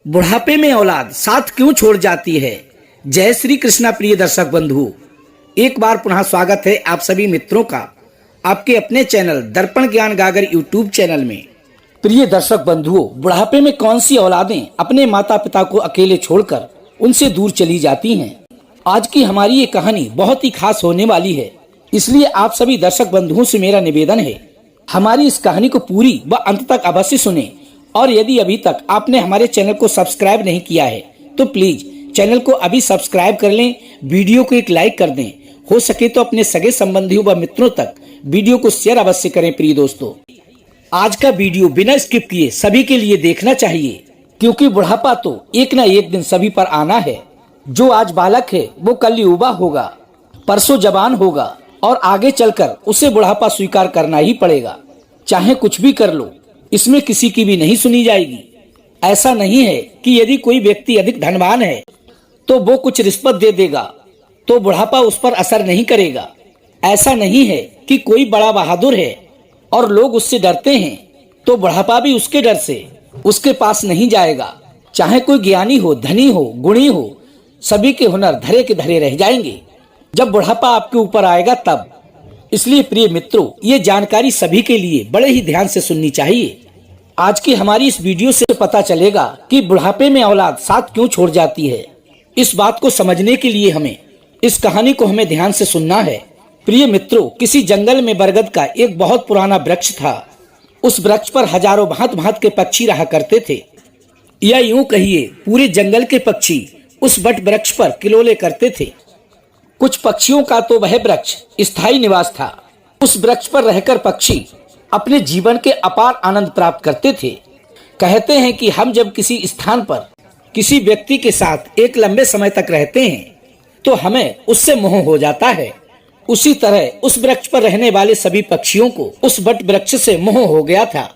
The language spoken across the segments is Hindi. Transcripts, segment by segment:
बुढ़ापे में औलाद साथ क्यों छोड़ जाती है। जय श्री कृष्णा प्रिय दर्शक बंधु, एक बार पुनः स्वागत है आप सभी मित्रों का आपके अपने चैनल दर्पण ज्ञान गागर यूट्यूब चैनल में। प्रिय दर्शक बंधुओं, बुढ़ापे में कौन सी औलादें अपने माता पिता को अकेले छोड़कर उनसे दूर चली जाती हैं। आज की हमारी ये कहानी बहुत ही खास होने वाली है, इसलिए आप सभी दर्शक बंधुओं से मेरा निवेदन है हमारी इस कहानी को पूरी व अंत तक अवश्य सुने। और यदि अभी तक आपने हमारे चैनल को सब्सक्राइब नहीं किया है तो प्लीज चैनल को अभी सब्सक्राइब कर लें, वीडियो को एक लाइक कर दें, हो सके तो अपने सगे संबंधियों व मित्रों तक वीडियो को शेयर अवश्य करें। प्रिय दोस्तों, आज का वीडियो बिना स्किप किए सभी के लिए देखना चाहिए, क्योंकि बुढ़ापा तो एक न एक दिन सभी पर आना है। जो आज बालक है वो कल युवा होगा, परसों जवान होगा और आगे चलकर उसे बुढ़ापा स्वीकार करना ही पड़ेगा। चाहे कुछ भी कर लो, इसमें किसी की भी नहीं सुनी जाएगी। ऐसा नहीं है कि यदि कोई व्यक्ति अधिक धनवान है तो वो कुछ रिश्वत दे देगा तो बुढ़ापा उस पर असर नहीं करेगा। ऐसा नहीं है कि कोई बड़ा बहादुर है और लोग उससे डरते हैं तो बुढ़ापा भी उसके डर से उसके पास नहीं जाएगा। चाहे कोई ज्ञानी हो, धनी हो, गुणी हो, सभी के हुनर धरे के धरे रह जाएंगे जब बुढ़ापा आपके ऊपर आएगा तब। इसलिए प्रिय मित्रों, ये जानकारी सभी के लिए बड़े ही ध्यान से सुननी चाहिए। आज की हमारी इस वीडियो से पता चलेगा कि बुढ़ापे में औलाद साथ क्यों छोड़ जाती है। इस बात को समझने के लिए इस कहानी को हमें ध्यान से सुनना है। प्रिय मित्रों, किसी जंगल में बरगद का एक बहुत पुराना वृक्ष था। उस वृक्ष पर हजारों भांत भांत के पक्षी रहा करते थे, या यूं कहिए पूरे जंगल के पक्षी उस वट वृक्ष पर किलोले करते थे। कुछ पक्षियों का तो वह वृक्ष स्थायी निवास था। उस वृक्ष पर रहकर पक्षी अपने जीवन के अपार आनंद प्राप्त करते थे। कहते हैं कि हम जब किसी स्थान पर किसी व्यक्ति के साथ एक लंबे समय तक रहते हैं तो हमें उससे मोह हो जाता है। उसी तरह उस वृक्ष पर रहने वाले सभी पक्षियों को उस वट वृक्ष से मोह हो गया था।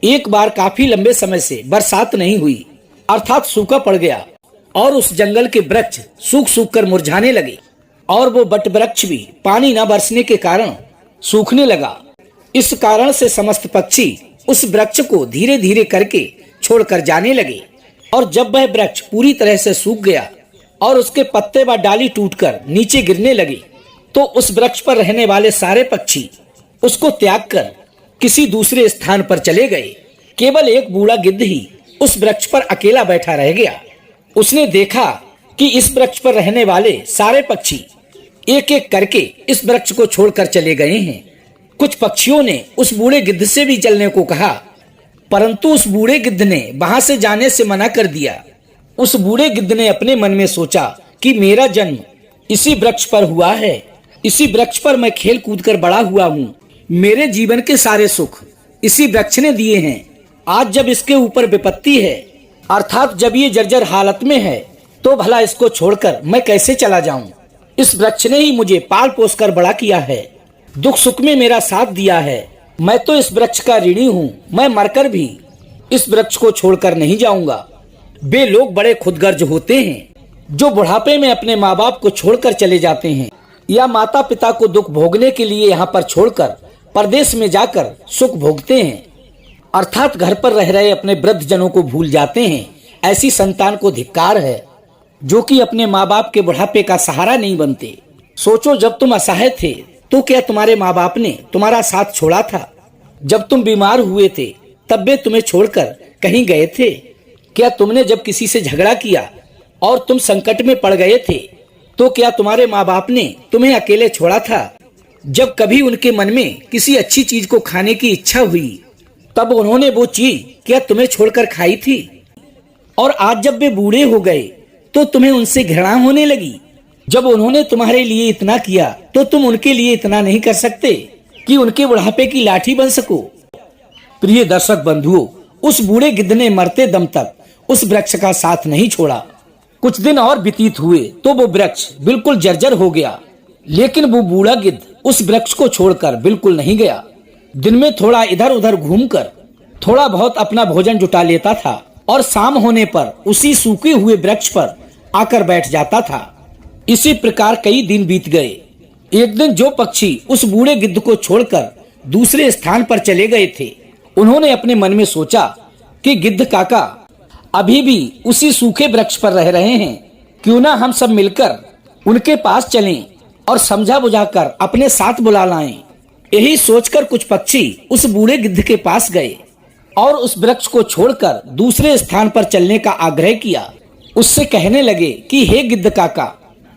एक बार काफी लंबे समय से बरसात नहीं हुई, अर्थात सूखा पड़ गया और उस जंगल के वृक्ष सूख सूख कर मुरझाने लगे और वो वट वृक्ष भी पानी न बरसने के कारण सूखने लगा। इस कारण से समस्त पक्षी उस वृक्ष को धीरे धीरे करके छोड़कर जाने लगे और जब वह वृक्ष पूरी तरह से सूख गया और उसके पत्ते व डाली टूटकर नीचे गिरने लगे तो उस वृक्ष पर रहने वाले सारे पक्षी उसको त्याग कर किसी दूसरे स्थान पर चले गए। केवल एक बूढ़ा गिद्ध ही उस वृक्ष पर अकेला बैठा रह गया। उसने देखा कि इस वृक्ष पर रहने वाले सारे पक्षी एक एक करके इस वृक्ष को छोड़कर चले गए हैं। कुछ पक्षियों ने उस बूढ़े गिद्ध से भी चलने को कहा, परंतु उस बूढ़े गिद्ध ने वहां से जाने से मना कर दिया। उस बूढ़े गिद्ध ने अपने मन में सोचा कि मेरा जन्म इसी वृक्ष पर हुआ है, इसी वृक्ष पर मैं खेल कूद कर बड़ा हुआ हूँ, मेरे जीवन के सारे सुख इसी वृक्ष ने दिए हैं। आज जब इसके ऊपर विपत्ति है, अर्थात जब ये जर्जर हालत में है, तो भला इसको छोड़कर मैं कैसे चला जाऊं। इस वृक्ष ने ही मुझे पाल पोस कर बड़ा किया है, दुख सुख में मेरा साथ दिया है। मैं तो इस वृक्ष का ऋणी हूँ, मैं मरकर भी इस वृक्ष को छोड़कर नहीं जाऊंगा। वे लोग बड़े खुदगर्ज होते हैं जो बुढ़ापे में अपने माँ बाप को छोड़कर चले जाते हैं या माता पिता को दुख भोगने के लिए यहाँ पर छोड़कर परदेश में जाकर सुख भोगते हैं, अर्थात घर पर रह रहे अपने वृद्ध जनों को भूल जाते हैं। ऐसी संतान को धिक्कार है जो कि अपने माँ बाप के बुढ़ापे का सहारा नहीं बनते। सोचो, जब तुम असहाय थे तो क्या तुम्हारे माँ बाप ने तुम्हारा साथ छोड़ा था? जब तुम बीमार हुए थे तब वे तुम्हें छोड़कर कहीं गए थे? क्या तुमने जब किसी से झगड़ा किया और तुम संकट में पड़ गए थे तो क्या तुम्हारे माँ बाप ने तुम्हें अकेले छोड़ा था? जब कभी उनके मन में किसी अच्छी चीज को खाने की इच्छा हुई तब उन्होंने वो चीज क्या तुम्हें छोड़कर खाई थी? और आज जब वे बूढ़े हो गए तो तुम्हें उनसे घृणा होने लगी। जब उन्होंने तुम्हारे लिए इतना किया तो तुम उनके लिए इतना नहीं कर सकते कि उनके बुढ़ापे की लाठी बन सको। प्रिय दर्शक बंधुओं, उस बूढ़े गिद्ध ने मरते दम तक उस वृक्ष का साथ नहीं छोड़ा। कुछ दिन और व्यतीत हुए तो वो वृक्ष बिल्कुल जर्जर हो गया, लेकिन वो बूढ़ा गिद्ध उस वृक्ष को छोड़कर बिल्कुल नहीं गया। दिन में थोड़ा इधर उधर घूमकर थोड़ा बहुत अपना भोजन जुटा लेता था और शाम होने पर उसी सूखे हुए वृक्ष पर आकर बैठ जाता था। इसी प्रकार कई दिन बीत गए। एक दिन जो पक्षी उस बूढ़े गिद्ध को छोड़कर दूसरे स्थान पर चले गए थे, उन्होंने अपने मन में सोचा कि गिद्ध काका, अभी भी उसी सूखे वृक्ष पर रह रहे हैं। क्यों ना हम सब मिलकर उनके पास चलें और समझा बुझाकर अपने साथ बुला लाएं। यही सोचकर कुछ पक्षी उस बूढ़े गिद्ध के पास गए और उस वृक्ष को छोड़कर दूसरे स्थान पर चलने का आग्रह किया। उससे कहने लगे कि हे गिद्ध काका,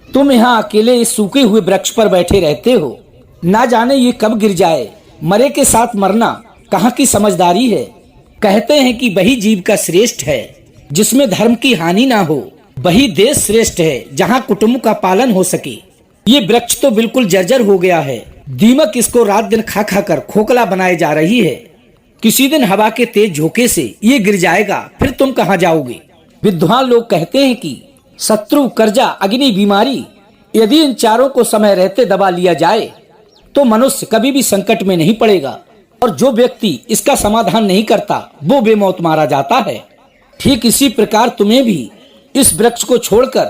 तुम यहाँ अकेले इस सूखे हुए वृक्ष पर बैठे रहते हो, ना जाने ये कब गिर जाए। मरे के साथ मरना कहाँ की समझदारी है। कहते हैं कि वही जीव का श्रेष्ठ है जिसमें धर्म की हानि ना हो, वही देश श्रेष्ठ है जहाँ कुटुंब का पालन हो सके। ये वृक्ष तो बिल्कुल जर्जर हो गया है। दीमक इसको रात दिन खा खा कर खोखला बनाए जा रही है। किसी दिन हवा के तेज झोंके से ये गिर जाएगा, फिर तुम कहाँ जाओगे। विद्वान लोग कहते हैं कि शत्रु, कर्जा, अग्नि, बीमारी, यदि इन चारों को समय रहते दबा लिया जाए तो मनुष्य कभी भी संकट में नहीं पड़ेगा, और जो व्यक्ति इसका समाधान नहीं करता वो बेमौत मारा जाता है। ठीक इसी प्रकार तुम्हें भी इस वृक्ष को छोड़कर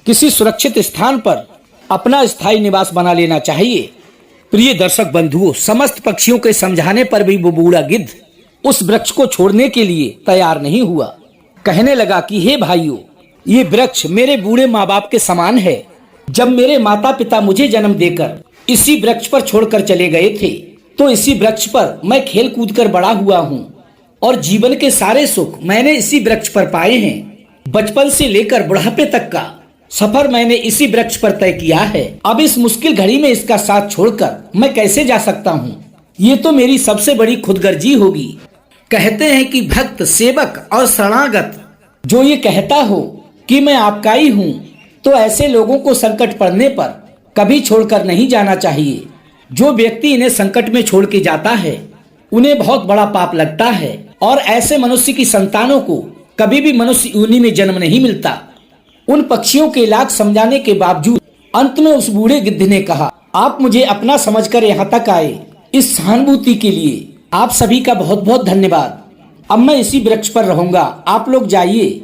किसी सुरक्षित स्थान पर अपना स्थायी निवास बना लेना चाहिए। प्रिय दर्शक बंधुओं, समस्त पक्षियों के समझाने पर भी वो बूढ़ा गिद्ध उस वृक्ष को छोड़ने के लिए तैयार नहीं हुआ। कहने लगा कि हे भाइयों, ये वृक्ष मेरे बूढ़े माँ बाप के समान है। जब मेरे माता पिता मुझे जन्म देकर इसी वृक्ष पर छोड़कर चले गए थे तो इसी वृक्ष पर मैं खेल कूद कर बड़ा हुआ हूँ और जीवन के सारे सुख मैंने इसी वृक्ष पर पाए हैं। बचपन से लेकर बुढ़ापे तक का सफर मैंने इसी वृक्ष पर तय किया है। अब इस मुश्किल घड़ी में इसका साथ छोड़कर मैं कैसे जा सकता हूँ। ये तो मेरी सबसे बड़ी खुदगर्जी होगी। कहते हैं कि भक्त, सेवक और शरणागत जो ये कहता हो कि मैं आपका ही हूँ, तो ऐसे लोगों को संकट पड़ने पर कभी छोड़कर नहीं जाना चाहिए। जो व्यक्ति इन्हें संकट में छोड़ के जाता है उन्हें बहुत बड़ा पाप लगता है, और ऐसे मनुष्य की संतानों को कभी भी मनुष्य योनि में जन्म नहीं मिलता। उन पक्षियों के लाख समझाने के बावजूद अंत में उस बूढ़े गिद्ध ने कहा, आप मुझे अपना समझकर यहाँ तक आए, इस सहानुभूति के लिए आप सभी का बहुत बहुत धन्यवाद। अब मैं इसी वृक्ष पर रहूंगा, आप लोग जाइए।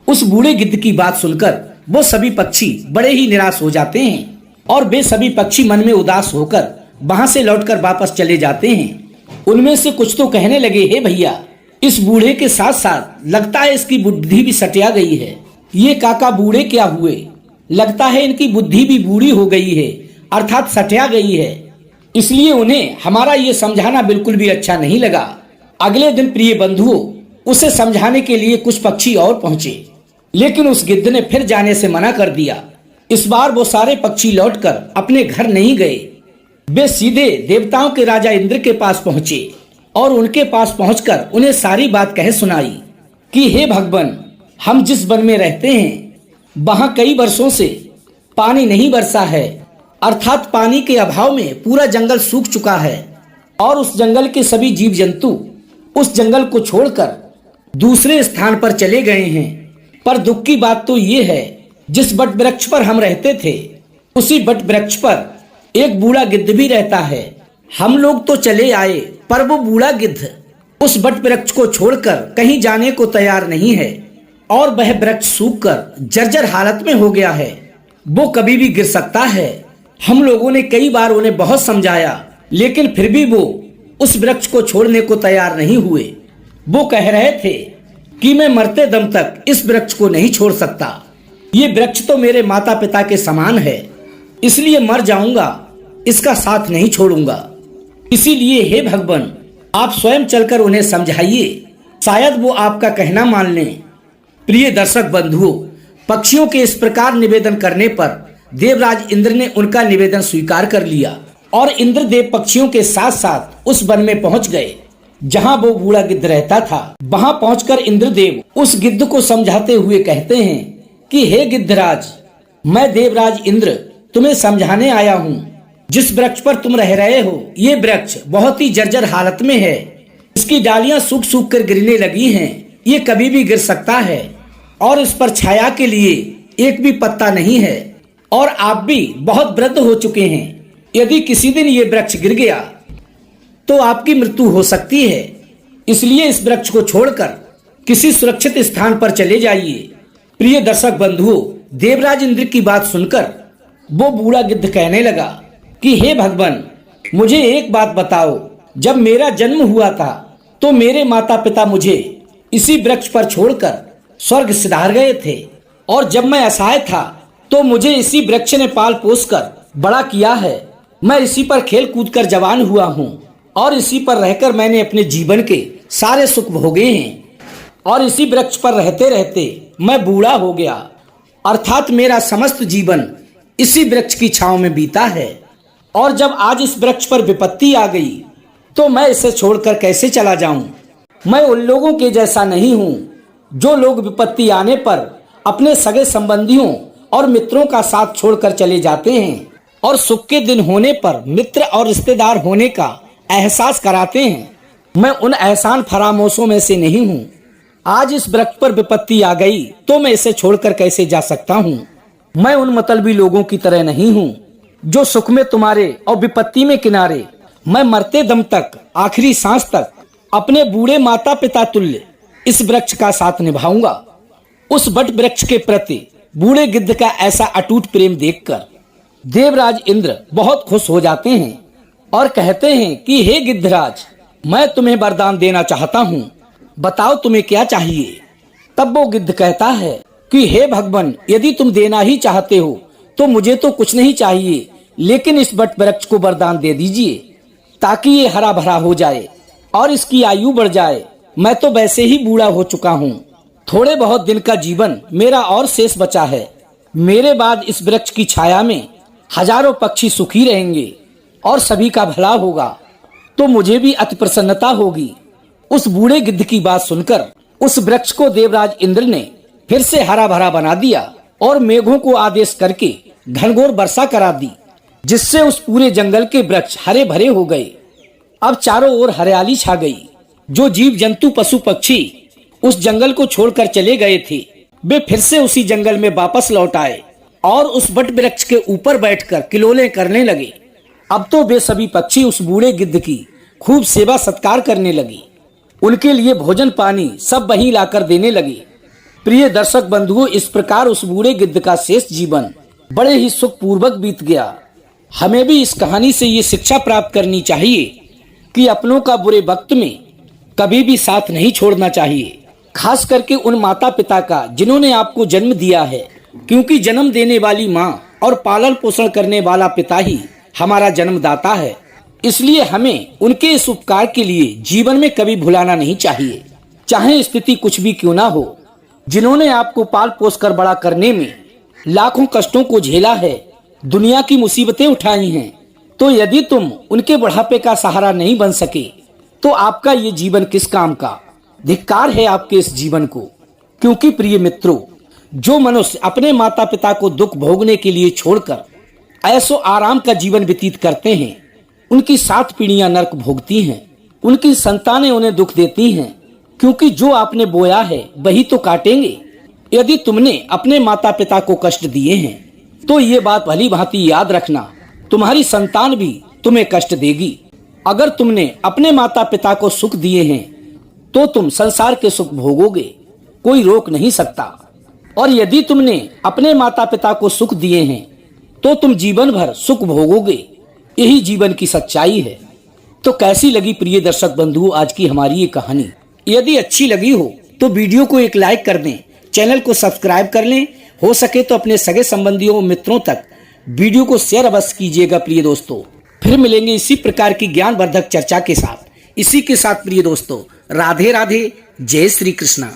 उस बूढ़े गिद्ध की बात सुनकर वो सभी पक्षी बड़े ही निराश हो जाते हैं और वे सभी पक्षी मन में उदास होकर वहां से लौटकर वापस चले जाते हैं। उनमें से कुछ तो कहने लगे, हे भैया, इस बूढ़े के साथ साथ लगता है इसकी बुद्धि भी सटिया गई है। ये काका बूढ़े क्या हुए, लगता है इनकी बुद्धि भी बूढ़ी हो गई है, अर्थात सटिया गई है। इसलिए उन्हें हमारा ये समझाना बिल्कुल भी अच्छा नहीं लगा। अगले दिन प्रिय बंधुओं, उसे समझाने के लिए कुछ पक्षी और पहुंचे, लेकिन उस गिद्ध ने फिर जाने से मना कर दिया। इस बार वो सारे पक्षी लौटकर अपने घर नहीं गए। वे सीधे देवताओं के राजा इंद्र के पास पहुंचे और उनके पास पहुंचकर उन्हें सारी बात कह सुनाई कि हे भगवान, हम जिस वन में रहते हैं वहां कई वर्षों से पानी नहीं बरसा है, अर्थात पानी के अभाव में पूरा जंगल सूख चुका है और उस जंगल के सभी जीव जंतु उस जंगल को छोड़कर दूसरे स्थान पर चले गए हैं। पर दुख की बात तो ये है, जिस बट वृक्ष पर हम रहते थे उसी बट वृक्ष पर एक बूढ़ा गिद्ध भी रहता है। हम लोग तो चले आए, पर वो बूढ़ा गिद्ध उस बट वृक्ष को छोड़कर कहीं जाने को तैयार नहीं है और वह वृक्ष सूखकर जर्जर हालत में हो गया है। वो कभी भी गिर सकता है। हम लोगों ने कई बार उन्हें बहुत समझाया, लेकिन फिर भी वो उस वृक्ष को छोड़ने को तैयार नहीं हुए। वो कह रहे थे कि मैं मरते दम तक इस वृक्ष को नहीं छोड़ सकता। ये वृक्ष तो मेरे माता पिता के समान है, इसलिए मर जाऊंगा, इसका साथ नहीं छोड़ूंगा। इसीलिए हे भगवान, आप स्वयं चलकर उन्हें समझाइए, शायद वो आपका कहना मान लें। प्रिय दर्शक बंधुओं, पक्षियों के इस प्रकार निवेदन करने पर देवराज इंद्र ने उनका निवेदन स्वीकार कर लिया और इंद्रदेव पक्षियों के साथ साथ उस वन में पहुंच गए जहां वो बूढ़ा गिद्ध रहता था। वहां पहुंचकर इंद्रदेव उस गिद्ध को समझाते हुए कहते हैं कि हे गिद्धराज, मैं देवराज इंद्र तुम्हें समझाने आया हूँ। जिस वृक्ष पर तुम रह रहे हो ये वृक्ष बहुत ही जर्जर हालत में है। इसकी डालियां सूख सूख कर गिरने लगी हैं। ये कभी भी गिर सकता है और इस पर छाया के लिए एक भी पत्ता नहीं है और आप भी बहुत वृद्ध हो चुके हैं। यदि किसी दिन ये वृक्ष गिर गया तो आपकी मृत्यु हो सकती है। इसलिए इस वृक्ष को छोड़कर किसी सुरक्षित स्थान पर चले जाइए। प्रिय दर्शक बंधुओं, देवराज इंद्र की बात सुनकर वो बूढ़ा गिद्ध कहने लगा कि हे भगवान, मुझे एक बात बताओ, जब मेरा जन्म हुआ था तो मेरे माता पिता मुझे इसी वृक्ष पर छोड़कर स्वर्ग सिधार गए थे। और जब मैं असहाय था तो मुझे इसी वृक्ष ने पाल पोस कर बड़ा किया है। मैं इसी पर खेल कूद कर जवान हुआ हूँ और इसी पर रहकर मैंने अपने जीवन के सारे सुख भोगे हैं। और इसी वृक्ष पर रहते रहते मैं बूढ़ा हो गया, अर्थात मेरा समस्त जीवन इसी वृक्ष की छांव में बीता है। और जब आज इस वृक्ष पर विपत्ति आ गई तो मैं इसे छोड़कर कैसे चला जाऊं। मैं उन लोगों के जैसा नहीं हूं जो लोग विपत्ति आने पर अपने सगे संबंधियों और मित्रों का साथ छोड़कर चले जाते हैं और सुख के दिन होने पर मित्र और रिश्तेदार होने का एहसास कराते हैं। मैं उन एहसान फरामोशों में से नहीं हूँ। आज इस वृक्ष पर विपत्ति आ गई तो मैं इसे छोड़कर कैसे जा सकता हूँ। मैं उन मतलबी लोगों की तरह नहीं हूँ जो सुख में तुम्हारे और विपत्ति में किनारे। मैं मरते दम तक, आखिरी सांस तक अपने बूढ़े माता पिता तुल्य इस वृक्ष का साथ निभाऊंगा। उस वट वृक्ष के प्रति बूढ़े गिद्ध का ऐसा अटूट प्रेम देखकर देवराज इंद्र बहुत खुश हो जाते हैं और कहते हैं कि हे गिद्धराज, मैं तुम्हें वरदान देना चाहता हूँ, बताओ तुम्हें क्या चाहिए। तब वो गिद्ध कहता है कि हे भगवान, यदि तुम देना ही चाहते हो तो मुझे तो कुछ नहीं चाहिए, लेकिन इस वट वृक्ष को वरदान दे दीजिए ताकि ये हरा भरा हो जाए और इसकी आयु बढ़ जाए। मैं तो वैसे ही बूढ़ा हो चुका हूँ, थोड़े बहुत दिन का जीवन मेरा और शेष बचा है। मेरे बाद इस वृक्ष की छाया में हजारों पक्षी सुखी रहेंगे और सभी का भला होगा, तो मुझे भी अति प्रसन्नता होगी। उस बूढ़े गिद्ध की बात सुनकर उस वृक्ष को देवराज इंद्र ने फिर से हरा भरा बना दिया और मेघों को आदेश करके घनघोर वर्षा करा दी, जिससे उस पूरे जंगल के वृक्ष हरे भरे हो गए। अब चारों ओर हरियाली छा गई। जो जीव जंतु पशु पक्षी उस जंगल को छोड़कर चले गए थे वे फिर से उसी जंगल में वापस लौट आए और उस वट वृक्ष के ऊपर बैठकर किलोले करने लगे। अब तो वे सभी पक्षी उस बूढ़े गिद्ध की खूब सेवा सत्कार करने लगे। उनके लिए भोजन पानी सब वहीं लाकर देने लगे। प्रिय दर्शक बंधुओं, इस प्रकार उस बूढ़े गिद्ध का शेष जीवन बड़े ही सुख पूर्वक बीत गया। हमें भी इस कहानी से ये शिक्षा प्राप्त करनी चाहिए कि अपनों का बुरे वक्त में कभी भी साथ नहीं छोड़ना चाहिए, खास करके उन माता पिता का जिन्होंने आपको जन्म दिया है, क्योंकि जन्म देने वाली माँ और पालन पोषण करने वाला पिता ही हमारा जन्मदाता है। इसलिए हमें उनके इस उपकार के लिए जीवन में कभी भुलाना नहीं चाहिए, चाहे स्थिति कुछ भी क्यों ना हो। जिन्होंने आपको पाल पोस कर बड़ा करने में लाखों कष्टों को झेला है, दुनिया की मुसीबतें उठाई हैं, तो यदि तुम उनके बुढ़ापे का सहारा नहीं बन सके तो आपका ये जीवन किस काम का। धिक्कार है आपके इस जीवन को। क्योंकि प्रिय मित्रों, जो मनुष्य अपने माता पिता को दुख भोगने के लिए छोड़कर ऐसो आराम का जीवन व्यतीत करते हैं, उनकी 7 पीढ़ियां नरक भोगती हैं। उनकी संतानें उन्हें दुख देती हैं, क्योंकि जो आपने बोया है वही तो काटेंगे। यदि तुमने अपने माता पिता को कष्ट दिए हैं तो ये बात भली भांति याद रखना, तुम्हारी संतान भी तुम्हें कष्ट देगी। अगर तुमने अपने माता पिता को सुख दिए हैं तो तुम संसार के सुख भोगोगे, कोई रोक नहीं सकता। और यदि तुमने अपने माता पिता को सुख दिए हैं तो तुम जीवन भर सुख भोगोगे। यही जीवन की सच्चाई है। तो कैसी लगी प्रिय दर्शक बंधुओं आज की हमारी ये कहानी? यदि अच्छी लगी हो तो वीडियो को एक लाइक कर दें, चैनल को सब्सक्राइब कर लें, हो सके तो अपने सगे संबंधियों मित्रों तक वीडियो को शेयर अवश्य कीजिएगा। प्रिय दोस्तों, फिर मिलेंगे इसी प्रकार की ज्ञानवर्धक चर्चा के साथ। इसी के साथ प्रिय दोस्तों, राधे राधे, जय श्री कृष्णा।